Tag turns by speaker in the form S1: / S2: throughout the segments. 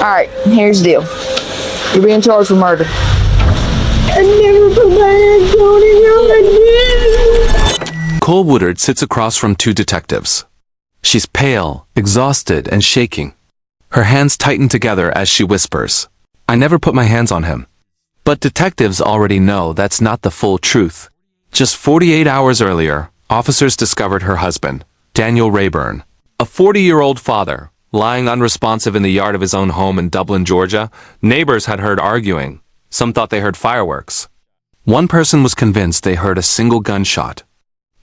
S1: Alright, here's the deal. You're being charged with murder. I never put my hands on it again.
S2: Nicole Woodard sits across from two detectives. She's pale, exhausted, and shaking. Her hands tighten together as she whispers, "I never put my hands on him." But detectives already know that's not the full truth. Just 48 hours earlier, officers discovered her husband, Daniel Raburn, a 40-year-old father, lying unresponsive in the yard of his own home in Dublin, Georgia. Neighbors had heard arguing. Some thought they heard fireworks. One person was convinced they heard a single gunshot.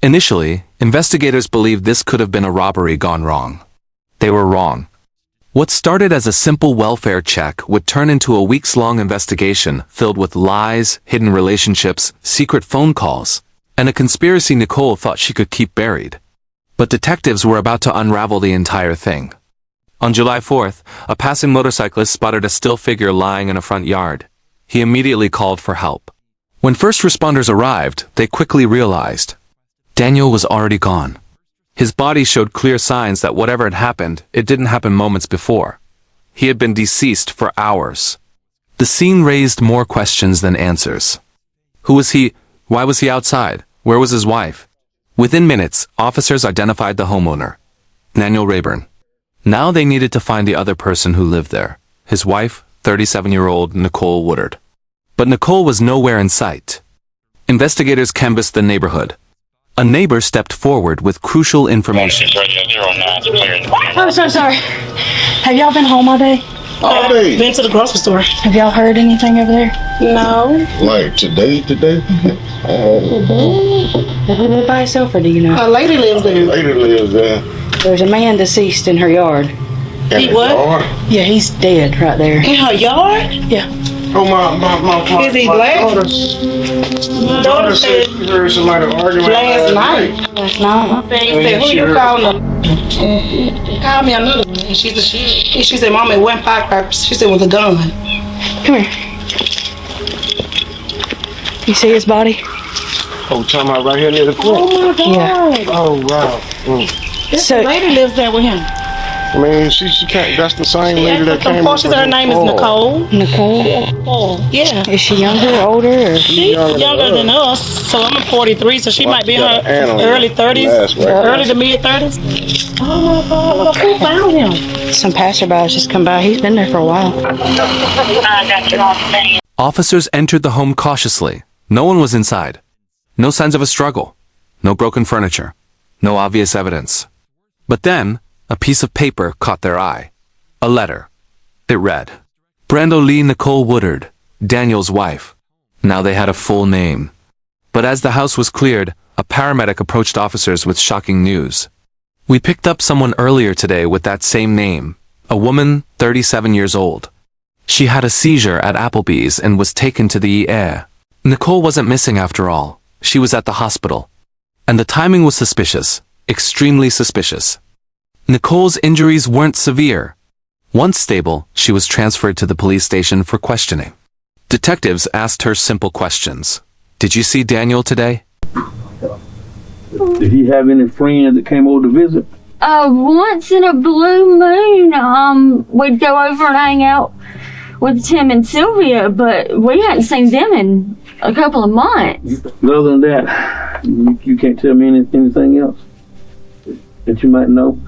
S2: Initially, investigators believed this could have been a robbery gone wrong. They were wrong. What started as a simple welfare check would turn into a weeks-long investigation filled with lies, hidden relationships, secret phone calls, and a conspiracy Nicole thought she could keep buried. But detectives were about to unravel the entire thing. On July 4th, a passing motorcyclist spotted a still figure lying in a front yard. He immediately called for help. When first responders arrived, they quickly realized Daniel was already gone. His body showed clear signs that whatever had happened, it didn't happen moments before. He had been deceased for hours. The scene raised more questions than answers. Who was he? Why was he outside? Where was his wife? Within minutes, officers identified the homeowner, Daniel Raburn. Now they needed to find the other person who lived there, his wife, 37-year-old Nicole Woodard. But Nicole was nowhere in sight. Investigators canvassed the neighborhood. A neighbor stepped forward with crucial information.
S3: I'm so sorry. Have y'all been home all day?
S4: All day.
S3: Been to the grocery store. Have y'all heard anything over there? No.
S4: Like today?
S3: Did he live by himself or do you know?
S5: A lady lives there.
S4: Lady lives there.
S3: There's a man deceased in her yard.
S5: He what?
S3: Yeah, he's dead right there.
S5: In her yard?
S3: Yeah.
S4: Oh, my.
S5: Is he black?
S4: My daughter said she heard somebody arguing
S5: Last night.
S3: Last night.
S5: He said, who you calling? Call me another one. And she said, Mama, it wasn't firecrackers. She said it was a gun.
S3: Come here. You see his body?
S4: Oh, talking about right here near the front.
S5: Oh my God.
S3: Yeah.
S4: Oh, wow.
S5: This lady lives there with him.
S4: I mean, she can't. That's the same lady that came up.
S5: She said her name is Nicole.
S3: Nicole?
S5: Yeah.
S3: Is she younger or older? Or?
S5: She's younger than us. So I'm 43, so she might be in her early 30s, early to mid 30s. Oh my God, who found him?
S3: Some passerbys just come by. He's been there for a while.
S2: Officers entered the home cautiously. No one was inside. No signs of a struggle. No broken furniture. No obvious evidence. But then, a piece of paper caught their eye. A letter. It read, Brando Lee Nicole Woodard, Daniel's wife. Now they had a full name. But as the house was cleared, a paramedic approached officers with shocking news. We picked up someone earlier today with that same name, a woman 37 years old. She had a seizure at Applebee's and was taken to the ER. Nicole wasn't missing after all. She was at the hospital. And the timing was suspicious, extremely suspicious. Nicole's injuries weren't severe. Once stable, she was transferred to the police station for questioning. Detectives asked her simple questions. Did you see Daniel today?
S6: Did he have any friends that came over to visit?
S7: Once in a blue moon, we'd go over and hang out with Tim and Sylvia, but we hadn't seen them in a couple of months.
S6: But other than that, you can't tell me anything else that you might know?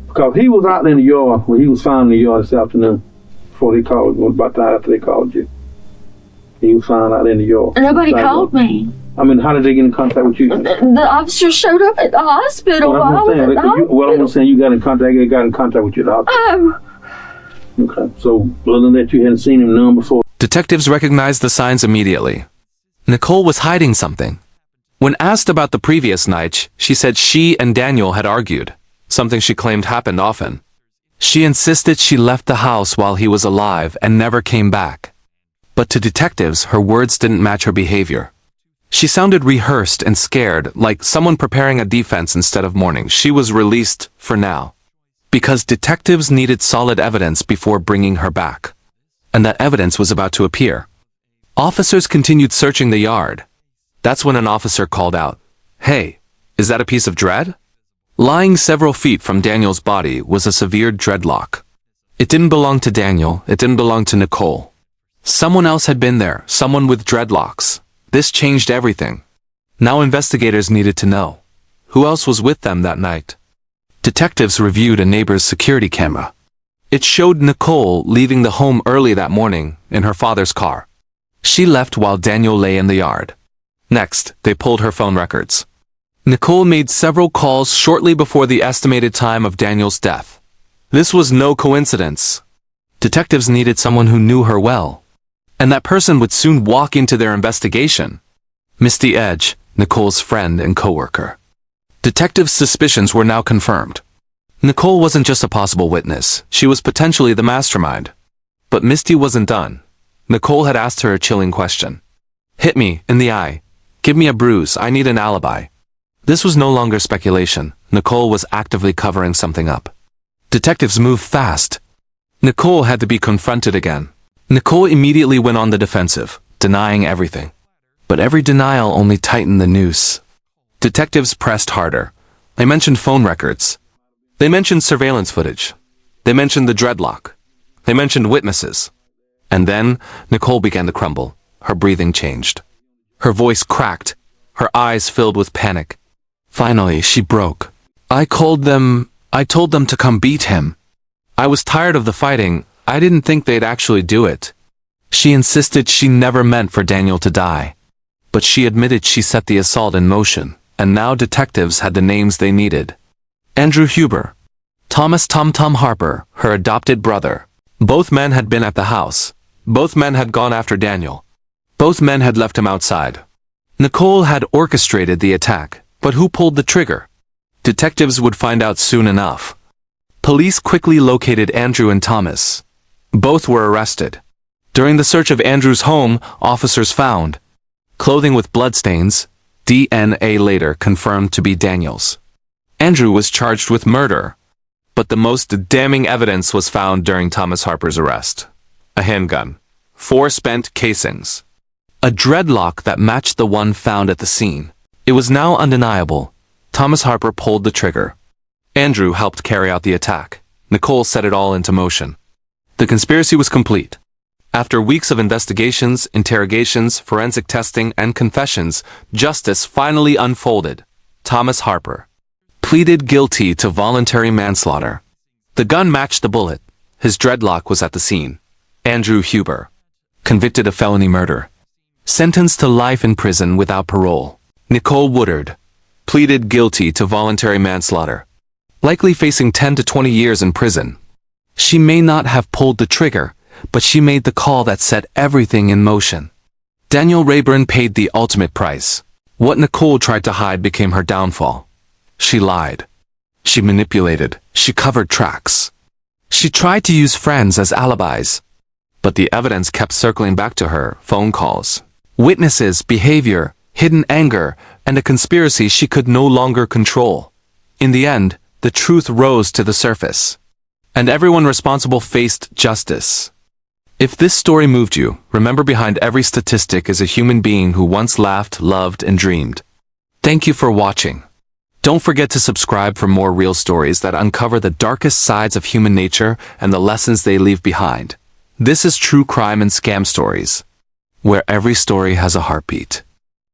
S6: Because he was out there in the yard, when he was found in the yard this afternoon, before they called, about the after they called you. He was found out there in the yard.
S7: Nobody called me.
S6: I mean, how did they get in contact with you?
S7: The officer showed up at the hospital while I was at the hospital.
S6: Well, I'm saying you got in contact with you at the hospital. Okay, so other than that, you hadn't seen him none before?
S2: Detectives recognized the signs immediately. Nicole was hiding something. When asked about the previous night, she said she and Daniel had argued, something she claimed happened often. She insisted she left the house while he was alive and never came back. But to detectives, her words didn't match her behavior. She sounded rehearsed and scared, like someone preparing a defense instead of mourning. She was released for now. Because detectives needed solid evidence before bringing her back. And that evidence was about to appear. Officers continued searching the yard. That's when an officer called out, "Hey, is that a piece of dread?" Lying several feet from Daniel's body was a severed dreadlock. It didn't belong to Daniel, it didn't belong to Nicole. Someone else had been there, someone with dreadlocks. This changed everything. Now investigators needed to know. Who else was with them that night? Detectives reviewed a neighbor's security camera. It showed Nicole leaving the home early that morning in her father's car. She left while Daniel lay in the yard. Next, they pulled her phone records. Nicole made several calls shortly before the estimated time of Daniel's death. This was no coincidence. Detectives needed someone who knew her well. And that person would soon walk into their investigation. Misty Edge, Nicole's friend and coworker. Detectives' suspicions were now confirmed. Nicole wasn't just a possible witness, she was potentially the mastermind. But Misty wasn't done. Nicole had asked her a chilling question. Hit me, in the eye. Give me a bruise, I need an alibi. This was no longer speculation. Nicole was actively covering something up. Detectives moved fast. Nicole had to be confronted again. Nicole immediately went on the defensive, denying everything. But every denial only tightened the noose. Detectives pressed harder. They mentioned phone records. They mentioned surveillance footage. They mentioned the dreadlock. They mentioned witnesses. And then, Nicole began to crumble. Her breathing changed. Her voice cracked. Her eyes filled with panic. Finally, she broke. I told them to come beat him. I was tired of the fighting. I didn't think they'd actually do it. She insisted she never meant for Daniel to die. But she admitted she set the assault in motion, and now detectives had the names they needed. Andrew Huber. Thomas Tom Tom Harper, her adopted brother. Both men had been at the house. Both men had gone after Daniel. Both men had left him outside. Nicole had orchestrated the attack, but who pulled the trigger? Detectives would find out soon enough. Police quickly located Andrew and Thomas. Both were arrested. During the search of Andrew's home, officers found clothing with bloodstains, DNA later confirmed to be Daniel's. Andrew was charged with murder, but the most damning evidence was found during Thomas Harper's arrest. A handgun, 4 spent casings, a dreadlock that matched the one found at the scene. It was now undeniable. Thomas Harper pulled the trigger. Andrew helped carry out the attack. Nicole set it all into motion. The conspiracy was complete. After weeks of investigations, interrogations, forensic testing, and confessions, justice finally unfolded. Thomas Harper pleaded guilty to voluntary manslaughter. The gun matched the bullet. His dreadlock was at the scene. Andrew Huber, convicted of felony murder, sentenced to life in prison without parole. Nicole Woodard pleaded guilty to voluntary manslaughter, likely facing 10 to 20 years in prison. She may not have pulled the trigger, but she made the call that set everything in motion. Daniel Raburn paid the ultimate price. What Nicole tried to hide became her downfall. She lied. She manipulated. She covered tracks. She tried to use friends as alibis. But the evidence kept circling back to her: phone calls, witnesses, behavior, hidden anger, and a conspiracy she could no longer control. In the end, the truth rose to the surface, and everyone responsible faced justice. If this story moved you, remember behind every statistic is a human being who once laughed, loved, and dreamed. Thank you for watching. Don't forget to subscribe for more real stories that uncover the darkest sides of human nature and the lessons they leave behind. This is True Crime and Scam Stories, where every story has a heartbeat.